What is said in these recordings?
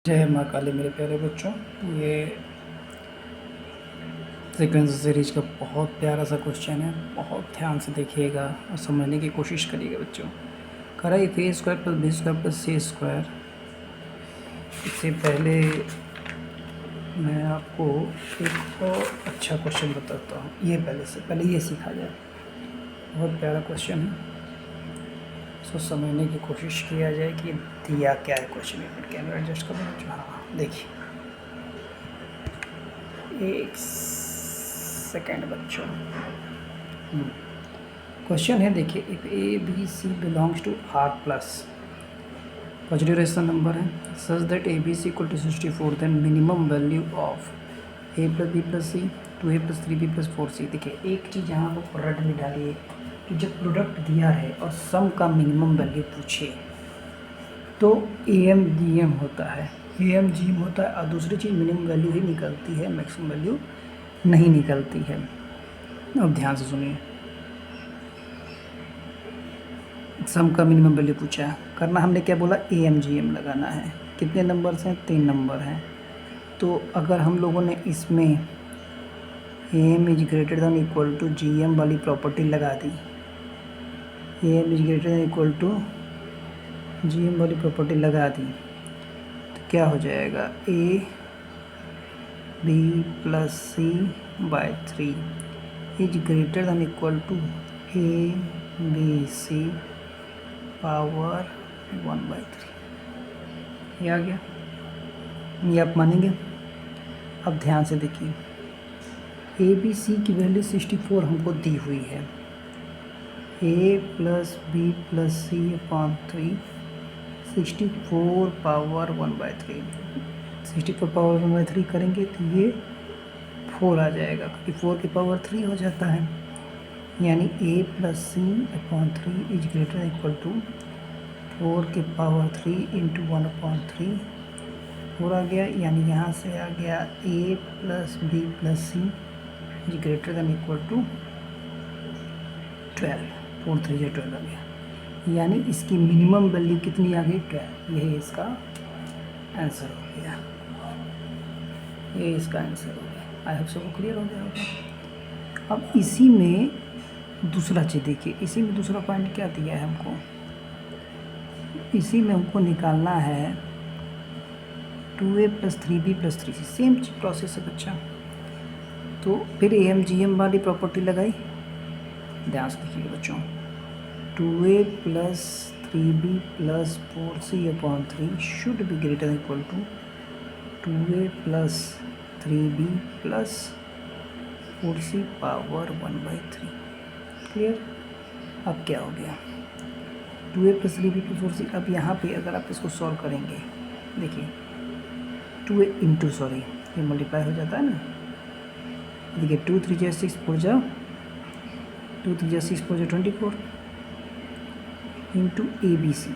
जय माँ काली मेरे प्यारे बच्चों। ये सीक्वेंस सीरीज का बहुत प्यारा सा क्वेश्चन है। बहुत ध्यान से देखिएगा और समझने की कोशिश करिएगा बच्चों। कह रहा है a square plus b square plus c square. इससे पहले मैं आपको एक और अच्छा क्वेश्चन बताता हूँ। ये पहले ये सीखा जाए। बहुत प्यारा क्वेश्चन है, इसको समझने की कोशिश किया जाए कि दिया क्या है क्वेश्चन में। कैमरा एडजस्ट करो बच्चों। हाँ देखिए, एक सेकेंड बच्चों। क्वेश्चन है, देखिए, if a b c belongs to R plus, positive rational number है, such that a b c equal to 64, then minimum value of a plus b plus c 2a plus 3b plus 4c। देखिए एक चीज़ यहाँ पर product में डालिए कि जब product दिया है और सम का मिनिमम वैल्यू पूछे तो एम जी एम होता है, एम जी एम होता है, और दूसरी चीज़ मिनिमम वैल्यू ही निकलती है, मैक्सिमम वैल्यू नहीं निकलती है। अब ध्यान से सुनिए, सम का मिनिमम वैल्यू पूछा है, करना हमने क्या बोला, ए एम जी एम लगाना है। कितने नंबर्स हैं, 3 नंबर हैं। तो अगर हम लोगों ने इसमें A M is greater than equal to G M वाली प्रॉपर्टी लगा दी, A M is greater than equal to G M वाली प्रॉपर्टी लगा दी, तो क्या हो जाएगा, a b plus c by 3 is greater than equal to a b c power 1/3। ये आ गया, ये आप मानेंगे। अब ध्यान से देखिए, ए बी सी की वैल्यू 64 हमको दी हुई है, ए plus b plus c upon 3, 64 power 1/3। 64 power 1/3 करेंगे तो ये 4 आ जाएगा, क्योंकि 4 की पावर 3 हो जाता है, यानी a plus c upon 3 is greater equal to 4 की पावर 3 इंटू 1/3 4 आ गया, यानी यहाँ से आ गया a plus b plus c is greater than equal to 12, 4 3 12 आ गया, यानी इसकी मिनिमम वैल्यू कितनी आ गई, 12। यही इसका आंसर हो गया, ये इसका आंसर हो गया। आई होप सबको क्लियर हो गया होगा। अब इसी में दूसरा चीज़ देखिए, इसी में दूसरा पॉइंट क्या दिया है हमको, इसी में हमको निकालना है 2a plus 3b plus 3c, same process है बच्चा। तो फिर ए एम जी एम वाली प्रॉपर्टी लगाई, ध्यान से देखिएगा बच्चों, 2a plus 3b plus 4c upon 3 should be greater equal to 2a plus 3b plus 4c power 1/3। Clear. अब क्या हो गया, 2a plus 3b plus 4c। अब यहाँ पे अगर आप इसको सॉल्व करेंगे, देखिए 2a इंटू, सॉरी ये मल्टीप्लाई हो जाता है ना, देखिए 2 3 जा 6 4 जा 2 3 जा 6 4 जा 24 इंटू ए बी सी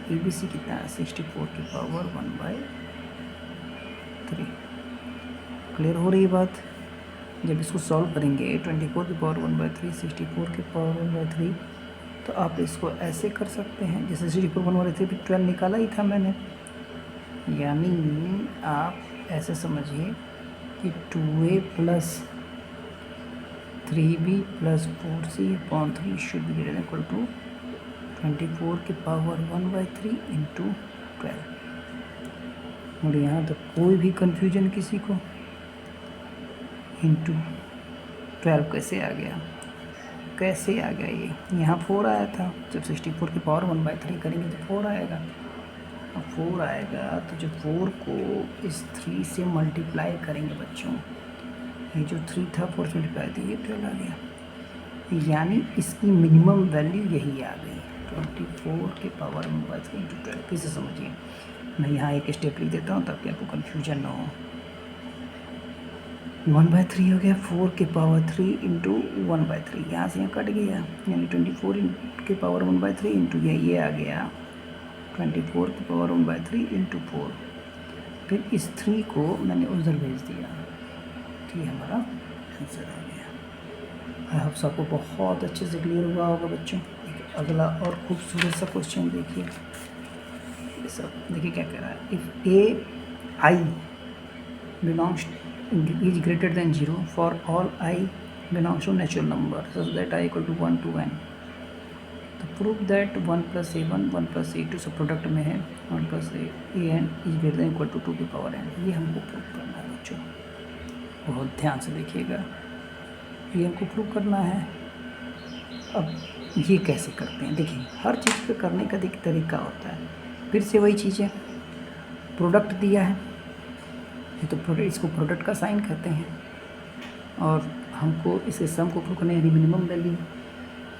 कितना है, 64 की पावर 1/3। क्लियर हो रही है बात। जब इसको सॉल्व करेंगे 24 की पावर 1/3 64 की पावर 1/3, तो आप इसको ऐसे कर सकते हैं, जैसे 64 1/3 भी 12 निकाला ही था मैंने, यानी आप ऐसे समझिए कि 2a plus 3b plus 4c upon 3 should be greater equal to 24 की पावर 1/3 इंटू 12। और यहाँ तक कोई भी कंफ्यूजन किसी को, इंटू 12 कैसे आ गया, कैसे आ गया, ये यहाँ 4 आया था, जब 64 की पावर 1/3 करेंगे तो 4 आएगा। अब 4 आएगा तो जब 4 को इस 3 से मल्टीप्लाई करेंगे बच्चों, ये जो 3 था 4 से मल्टीप्लाई थी, ये 12 आ गया, यानी इसकी मिनिमम वैल्यू यही आ गई, 24 की पावर 1/3 इंटू 12। कैसे समझिए, मैं यहाँ एक स्टेप लिख देता हूँ ताकि आपको कन्फ्यूजन ना हो। 1/3 हो गया, 4 की पावर 3 इंटू 1/3, यहाँ से यहाँ कट गया, यानी 24 की पावर 1/3 इंटू ये आ गया 24 की पावर 1/3 इंटू 4। फिर इस 3 को मैंने उधर भेज दिया, ठीक, हमारा आंसर आ गया। आई होप सबको बहुत अच्छे से क्लियर हुआ होगा बच्चों। अगला और खूबसूरत सा क्वेश्चन देखिए, ये सब देखिए क्या कह रहा है, if A I belongs is greater than 0 for all I belongs to natural number such that I equal to 1 to n. तो प्रूव दैट 1 + a1 1 + a2 सब प्रोडक्ट में है 1 + an is greater than equal to 2 की power n। ये हमको prove करना है बच्चों, बहुत ध्यान से देखिएगा, ये हमको प्रूव करना है। अब ये कैसे करते हैं, देखिए हर चीज़ का करने का एक तरीका होता है। फिर से वही चीज़ है, प्रोडक्ट दिया है ये तो प्रोडक्ट, इसको प्रोडक्ट का साइन कहते हैं, और हमको इसे सम को प्रूव करना है, यानी मिनिमम वैल्यू।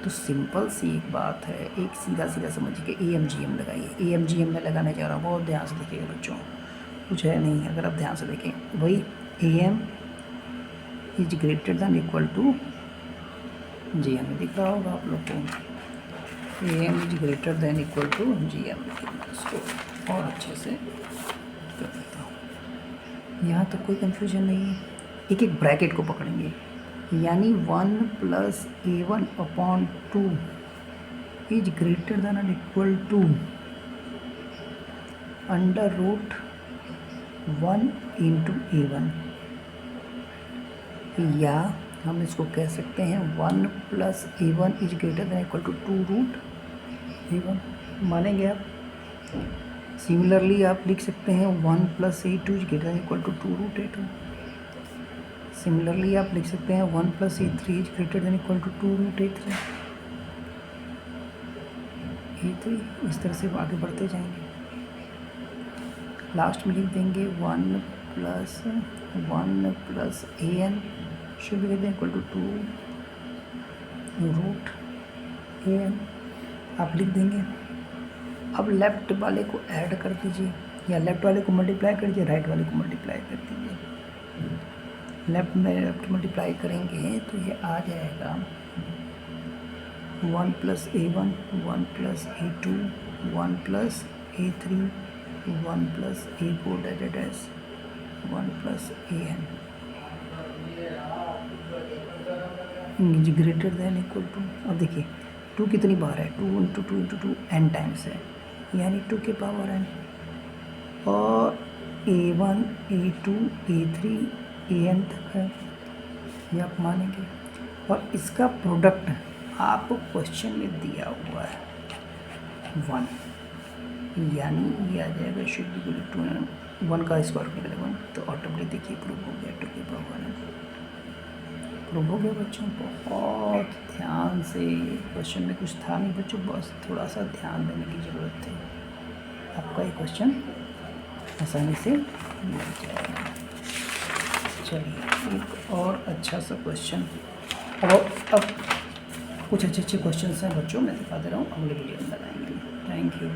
तो सिंपल सी एक बात है, एक सीधा सीधा समझिए, AMGM लगाइए। AMGM में लगाने जा रहा हूँ, बहुत ध्यान से देखिएगा बच्चों, कुछ है नहीं, अगर आप ध्यान से देखें वही AM is greater than equal to G हमें दिख रहा होगा आप लोग को, AM is greater than equal to GM। इसको और अच्छे से कर देता हूँ, यहाँ तक कोई कन्फ्यूजन नहीं है। एक एक ब्रैकेट को पकड़ेंगे, यानी 1 + a1 upon 2 is greater than and equal to under root 1 × a1, या हम इसको कह सकते हैं 1 + a1 is greater than equal to 2√a1। मानेंगे आप? सिमिलरली आप लिख सकते हैं 1 + a2 is greater than equal to 2√a2। Similarly आप लिख सकते हैं 1 + a3 is greater than equal to 2√a3। इस तरह से आगे बढ़ते जाएंगे, लास्ट में लिख देंगे 1 + an should be greater than equal to 2√an आप लिख देंगे। अब लेफ्ट वाले को ऐड कर दीजिए, या लेफ्ट वाले को मल्टीप्लाई कर दीजिए, राइट वाले को मल्टीप्लाई कर दीजिए। लेफ्ट में लेफ्ट मल्टीप्लाई करेंगे तो ये आ जाएगा 1 + a1 1 + a2 1 + a3 1 + a4 dash 1 + an is greater than equal to. अब देखिए 2 कितनी बार है, 2 × 2 × 2 n टाइम्स है, यानी 2 की पावर n, और a1 a2 a3 an तक है, ये आप मानेंगे। और इसका प्रोडक्ट आपको क्वेश्चन में दिया हुआ है 1, यानी ये आ जाएगा शुड बी इक्वल टू 1 का स्क्वायर निकलेगा 1, तो ऑटोमेटिक देखिए प्रूव हो गया 2 की पावर n। प्रूव हो गया बच्चों, बहुत ध्यान से, क्वेश्चन में कुछ था नहीं बच्चों, बस थोड़ा सा ध्यान देने की ज़रूरत थी, आपका ये क्वेश्चन आसानी से मिल जाएगा। चलिए एक और अच्छा सा क्वेश्चन, और अब कुछ अच्छे क्वेश्चन हैं बच्चों, मैं दिखा दे रहा हूँ, अगले वीडियो में लगाएंगे। Thank you.